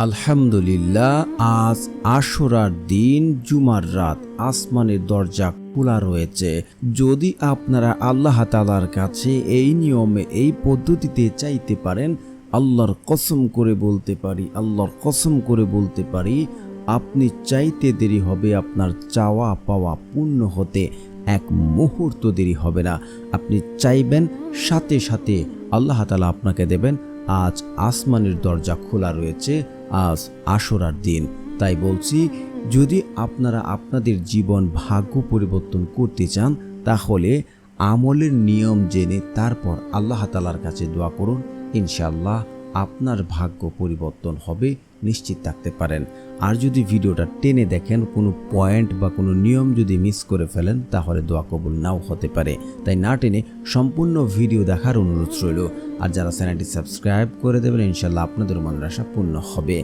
আলহামদুলিল্লাহ, আজ আশুরার দিন, জুমার রাত। আসমানের দরজা খোলা রয়েছে। যদি আপনারা আল্লাহ তাআলার কাছে এই নিয়মে, এই পদ্ধতিতে চাইতে পারেন, আল্লাহর কসম করে বলতে পারি আপনি চাইতে দেরি হবে, আপনার চাওয়া পাওয়া পূর্ণ হতে এক মুহূর্ত দেরি হবে না। আপনি চাইবেন, সাথে সাথে আল্লাহ তাআলা আপনাকে দেবেন। আজ আসমানের দরজা খোলা রয়েছে, আজ আশুরার দিন। তাই বলছি, যদি আপনারা আপনাদের জীবন ভাগ্য পরিবর্তন করতে চান, তাহলে আমলের নিয়ম জেনে তারপর আল্লাহ তাআলার কাছে দোয়া করুন। ইনশাআল্লাহ আপনার ভাগ্য পরিবর্তন হবে, নিশ্চিত থাকতে পারেন। আর যদি ভিডিওটা টেনে দেখেন, কোনো পয়েন্ট বা কোনো নিয়ম যদি মিস করে ফেলেন, তাহলে দোয়া কবুল নাও হতে পারে। তাই না টেনে সম্পূর্ণ ভিডিও দেখার অনুরোধ রইল। আর যারা চ্যানেলটি সাবস্ক্রাইব করে দেবেন, ইনশাআল্লাহ আপনাদের মনের আশা পূর্ণ হবে।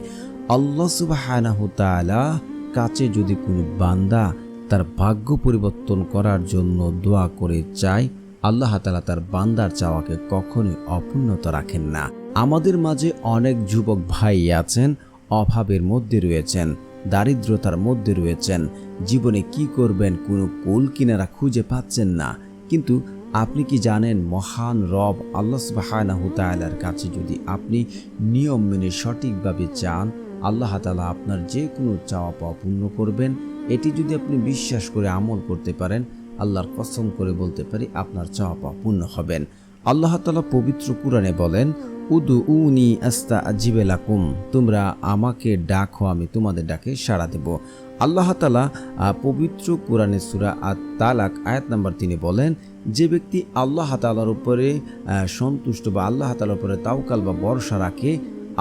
আল্লাহ সুবহানাহু তাআলা কাছে যদি কোনো বান্দা তার ভাগ্য পরিবর্তন করার জন্য দোয়া করে চায়, আল্লাহ তাআলা তার বান্দার চাওয়াকে কখনোই অপূর্ণত রাখেন না। আমাদের মাঝে অনেক যুবক ভাই আছেন, অভাবের মধ্যে রয়েছেন, দারিদ্রতার মধ্যে রয়েছেন, জীবনে কি করবেন কোনো কুল কিনারা খুঁজে পাচ্ছেন না। কিন্তু আপনি কি জানেন, মহান রব আল্লাহ সুবহানাহু তাআলার কাছে যদি আপনি নিয়ম মেনে সঠিকভাবে চান, আল্লাহ তাআলা আপনার যে কোনো চাওয়া পাওয়া পূর্ণ করবেন। এটি যদি আপনি বিশ্বাস করে আমল করতে পারেন, আল্লাহর কসম করে বলতে পারি আপনার চাওয়া পাওয়া পূর্ণ হবেন। আল্লাহ তাআলা পবিত্র কুরআনে বলেন, উদউনি আস্তাজিব লাকুম, তোমরা আমাকে ডাকো, আমি তোমাদের ডাকে সাড়া দেব। আল্লাহ তাআলা পবিত্র কুরআনে সূরা আত-তালাক আয়াত নাম্বার 3 বলেন, যে ব্যক্তি আল্লাহ তাআলার উপরে সন্তুষ্ট বা আল্লাহ তাআলার উপরে তাওয়াক্কাল বা ভরসা রাখে,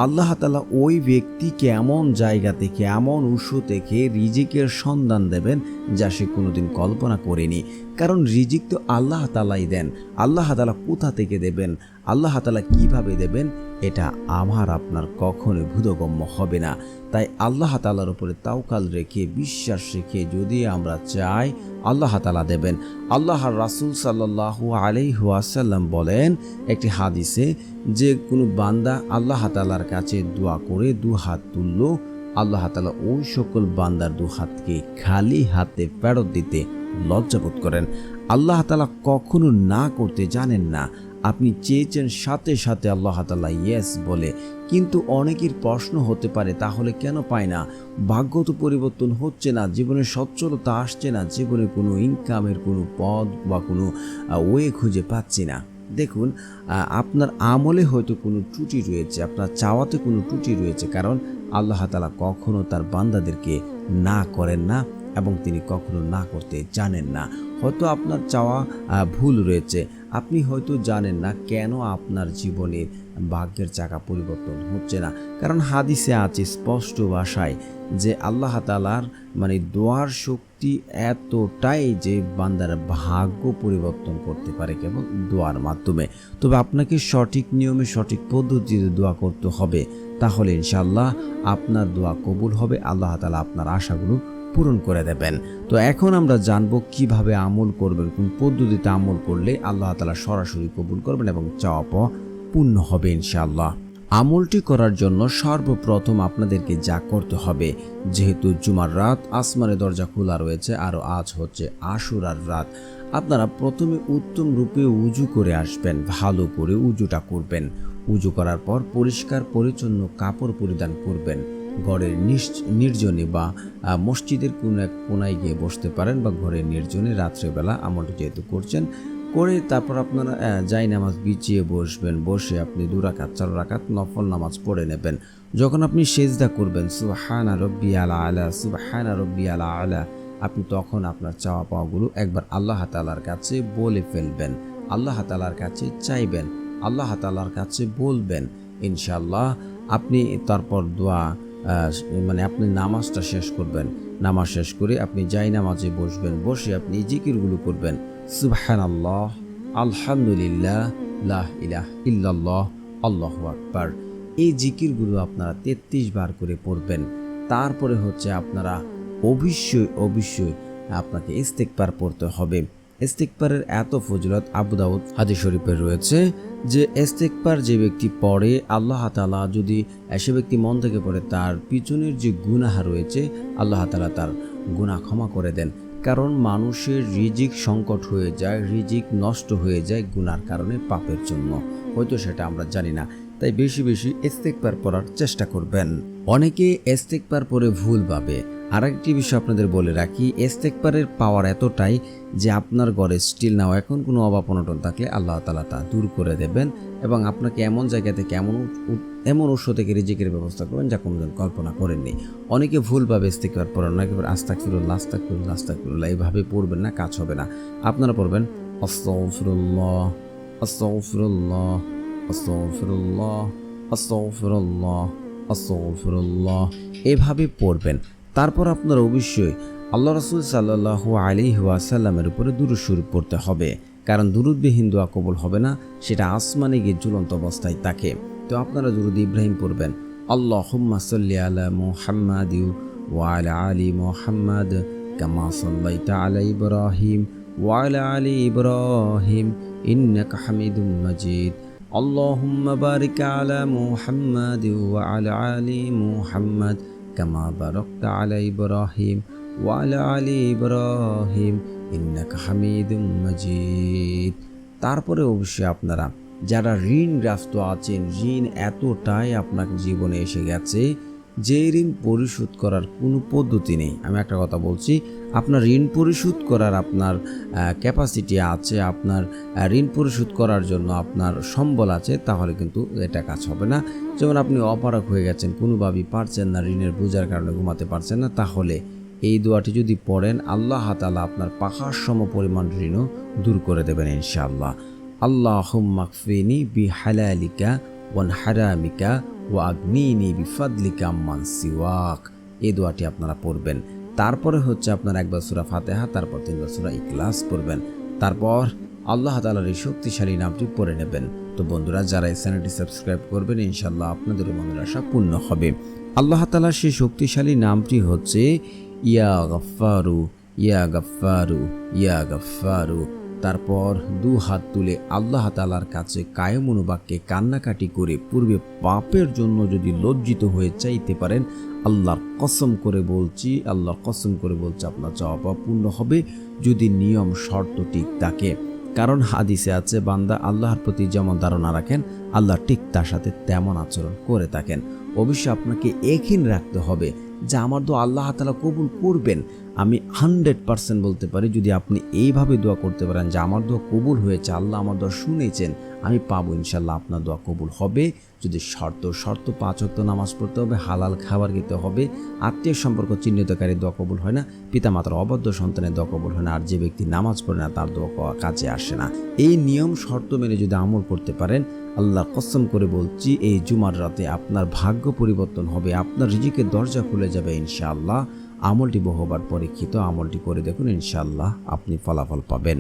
আল্লাহ তাআলা ওই ব্যক্তিকে এমন জায়গা থেকে, এমন উৎস থেকে রিজিকের সন্ধান দেবেন যা সে কোনোদিন কল্পনা করেনি। কারণ রিজিক তো আল্লাহ তাআলাই দেন। আল্লাহ তাআলা কোথা থেকে দেবেন, আল্লাহ তাআলা কিভাবে দেবেন, এটা আমার আপনার কখনোই বোধগম্য হবে না। তাই আল্লাহ তাআলার উপরে তাওয়াক্কাল রেখে, বিশ্বাস রেখে যদি আমরা চাই, আল্লাহ তাআলা দেবেন। আল্লাহর রাসূল সাল্লাল্লাহু আলাইহি ওয়াসাল্লাম বলেন একটি হাদিসে, যে কোনো বান্দা আল্লাহ তাআলার কাছে দোয়া করে দু হাত তুলল, আল্লাহ তাআলা ওই সকল বান্দার দু হাতকে খালি হাতে ফেরত দিতে লজ্জাবোধ করেন। আল্লাহ তাআলা কখনো না করতে জানেন না। আপনি চেয়েছেন, সাথে সাথে আল্লাহ তাআলা ইয়েস বলে। কিন্তু অনেকের প্রশ্ন হতে পারে, তাহলে কেন পায় না? ভাগ্য তো পরিবর্তন হচ্ছে না, জীবনে সচ্ছলতা আসছে না, জীবনে কোনো ইনকামের কোনো পথ বা কোনো ওয়ে খুঁজে পাচ্ছি না। দেখুন, আপনার আমলে হয়তো কোনো ত্রুটি রয়েছে, আপনার চাওয়াতে কোনো ত্রুটি রয়েছে, কারণ আল্লাহ তাআলা কখনো তার বান্দাদেরকে না করেন না এবং তিনি কখনো না করতে জানেন না। হয়তো আপনার চাওয়া ভুল রয়েছে, আপনি হয়তো জানেন না কেন আপনার জীবনের ভাগ্যের চাকা পরিবর্তন হচ্ছে না। কারণ হাদিসে আছে স্পষ্ট ভাষায় যে আল্লাহ তাআলার দোয়ার শক্তি এতটাই যে বান্দার ভাগ্য পরিবর্তন করতে পারে কেবল দোয়ার মাধ্যমে। তবে আপনাকে সঠিক নিয়মে, সঠিক পদ্ধতিতে দোয়া করতে হবে, তাহলে ইনশাআল্লাহ আপনার দোয়া কবুল হবে, আল্লাহ তাআলা আপনার আশাগুলো পূরণ করে দেবেন। তো এখন আমরা জানবো কিভাবে আমল করবেন, কোন পদ্ধতিতে আমল করলে আল্লাহ তাআলা সরাসরি কবুল করবেন এবং চাওয়া পাওয়া পূর্ণ হবে ইনশাআল্লাহ। আমলটি করার জন্য সর্বপ্রথম আপনাদেরকে যা করতে হবে, যেহেতু জুমার রাত, আসমানের দরজা খোলা রয়েছে, আর আজ হচ্ছে আশুরার রাত, আপনারা প্রথমে উত্তম রূপে উজু করে আসবেন, ভালো করে উজুটা করবেন। উজু করার পর পরিষ্কার পরিচ্ছন্ন কাপড় পরিধান করবেন। ঘরের নির্জনে বা মসজিদের কোনো এক কোনায় গিয়ে বসতে পারেন, বা ঘরের নির্জনে রাত্রেবেলা আমলটি যেহেতু করছেন করে, তারপর আপনারা যাই নামাজ বিছিয়ে বসবেন। বসে আপনি 2 রাকাত 4 রাকাত নফল নামাজ পড়ে নেবেন। যখন আপনি সেজদা করবেন, সুবহানা রাব্বিয়াল আলা, সুবহানা রাব্বিয়াল আলা, আপনি তখন আপনার চাওয়া পাওয়াগুলো একবার আল্লাহ তাআলার কাছে বলে ফেলবেন, আল্লাহ তাআলার কাছে চাইবেন, আল্লাহ তাআলার কাছে বলবেন। ইনশাআল্লাহ আপনি তারপর দোয়া আপনি নামাজটা শেষ করবেন। নামাজ শেষ করে আপনি যাই নামাজে বসবেন, বসে আপনি জিকিরগুলো করবেন, সুবহানাল্লাহ, আলহামদুলিল্লাহ, লা ইলাহা ইল্লাল্লাহ, আল্লাহু আকবার। এই জিকিরগুলো আপনারা 33 বার করে পড়বেন। তারপরে হচ্ছে আপনারা অবশ্যই আপনাকে ইস্তেগফার পড়তে হবে। ইস্তিগফারের এত ফজিলত আবু দাউদ হাদিস শরীফে রয়েছে যে ইস্তিগফার যে ব্যক্তি পড়ে আল্লাহ তাআলা যদি সে ব্যক্তি মন থেকে পড়ে তার পিছনের যে গুনাহ রয়েছে আল্লাহ তাআলা তার গুনাহ ক্ষমা করে দেন। কারণ মানুষের রিজিক সংকট হয়ে যায়, রিজিক নষ্ট হয়ে যায় গুনার কারণে, পাপের জন্য। হয়তো সেটা আমরা জানি না, তাই বেশি বেশি ইস্তিগফার পড়ার চেষ্টা করবেন। অনেকে ইস্তিগফার পড়ে ভুল ভাবে। আরেকটি বিষয় আপনাদের বলে রাখি, ইস্তিগফারের পাওয়ার এতটাই যে আপনার ঘরে স্টিল নাও এখন কোনো অভাব অনটন থাকলে আল্লাহ তাআলা তা দূর করে দেবেন এবং আপনাকে এমন জায়গা থেকে এমন উৎস থেকে রিজিকের ব্যবস্থা করবেন যা কোনোদিন কল্পনা করেননি। অনেকে ভুলভাবে ইস্তিগফার পড়েন না, একেবারে আস্তাগফিরুল্লাহ আস্তাগফিরুল্লাহ আস্তাগফিরুল্লাহ এইভাবে পড়বেন না, কাজ হবে না। আপনারা পড়বেন আস্তাগফিরুল্লাহ আস্তাগফিরুল্লাহ আস্তাগফিরুল্লাহ আস্তাগফিরুল্লাহ আস্তাগফিরুল্লাহ এভাবে পড়বেন। তারপর আপনার অবশ্যই আল্লাহ রাসূল সাল্লাল্লাহু আলাইহি ওয়াসাল্লামের উপরে দুরূদ শরীফ পড়তে হবে, কারণ দুরূদবিহীন দোয়া কবুল হবে না, সেটা আসমানে গিয়ে ঝুলন্ত অবস্থায় থাকে। তো আপনারা দুরূদ ইব্রাহিম পড়বেন, আল্লাহুম্মা সাল্লি আলা মুহাম্মাদ ওয়া আলা আলি মুহাম্মাদ কামা সাল্লাইতা আলা ইব্রাহিম ওয়া আলা আলি ইব্রাহিম ইন্নাকা হামিদুম মাজিদ। আল্লাহুম্মা বারিক আলা মুহাম্মাদ ওয়া আলা আলি মুহাম্মাদ কামা বারাকতা আলা ইব্রাহিম ওয়া আলা আলি ইব্রাহিম ইন্নাকা হামিদুম মাজিদ। তারপরে অবশ্যই আপনারা যারা ঋণগ্রস্ত আছেন, ঋণ এতটাই আপনার জীবনে এসে গেছে যে ঋণ পরিশোধ করার কোনো পদ্ধতি নেই। আমি একটা কথা বলছি, আপনার ঋণ পরিশোধ করার আপনার ক্যাপাসিটি আছে, আপনার ঋণ পরিশোধ করার জন্য আপনার সম্বল আছে, তাহলে কিন্তু এটা কাজ হবে না। যেমন আপনি অপারগ হয়ে গেছেন, কোনোভাবেই পারছেন না, ঋণের বোঝার কারণে ঘুমাতে পারছেন না, তাহলে এই দোয়াটি যদি পড়েন আল্লাহ তাআলা আপনার পাহাড় সম পরিমাণ ঋণও দূর করে দেবেন ইনশাআল্লাহ। আল্লাহুম্মা কফিনি বিহালালিকা ওয়ান হারামিকা ওয়া আগনিনি বিফাদলিকা আম্মান সিওয়াক, এই দোয়াটি আপনারা পড়বেন। তারপরে হচ্ছে আপনার একবার সূরা ফাতিহা, তারপর 3বার সূরা ইখলাস পড়বেন, তারপর আল্লাহ তাআলার এই শক্তিশালী নামটি পড়ে নেবেন। তো বন্ধুরা, যারা এই চ্যানেলটি সাবস্ক্রাইব করবেন ইনশাআল্লাহ আপনাদের মনের আশা পূর্ণ হবে। আল্লাহ তাআলার সেই শক্তিশালী নামটি হচ্ছে ইয়া গফফারু ইয়া গফফারু ইয়া গফফারু। তারপর 2 হাত তুলে আল্লাহ তাআলার কাছে কায়মনোবাক্যে কান্নাকাটি করে পূর্বে পাপের জন্য যদি লজ্জিত হয়ে চাইতে পারেন, আল্লাহর কসম করে বলছি আপনার চাওয়া পাওয়া পূর্ণ হবে, যদি নিয়ম শর্ত ঠিক থাকে। কারণ হাদিসে আছে, বান্দা আল্লাহর প্রতি যেমন ধারণা রাখেন আল্লাহ ঠিক তার সাথে তেমন আচরণ করে থাকেন। অবশ্যই আপনাকে এখিন রাখতে হবে যে আমার দোয়া আল্লাহ তাআলা কবুল করবেন। আমি 100% বলতে পারি, যদি আপনি এইভাবে দোয়া করতে পারেন যে আমার দোয়া কবুল হয়েছে, আল্লাহ আমার দোয়া শুনেছেন, আমি পাবো ইনশাল্লাহ, আপনার দোয়া কবুল হবে। যদি শর্ত 5 ওয়াক্ত নামাজ পড়তে হবে, হালাল খাবার খেতে হবে, আত্মীয় সম্পর্ক চিহ্নিতকারী দোয়া কবুল হয় না, পিতামাতার অবাধ্য সন্তানের দোয়া কবুল হয় না, আর যে ব্যক্তি নামাজ পড়ে না তার দোয়া কাজে আসে না। এই নিয়ম শর্ত মেনে যদি আমল করতে পারেন, আল্লাহর কসম করে বলছি এই জুমার রাতে আপনার ভাগ্য পরিবর্তন হবে, আপনার রিজিকের দরজা খুলে যাবে ইনশাআল্লাহ। আমলটি বহুবার পরীক্ষিত, আমলটি করে দেখুন, ইনশাআল্লাহ আপনি ফলাফল পাবেন।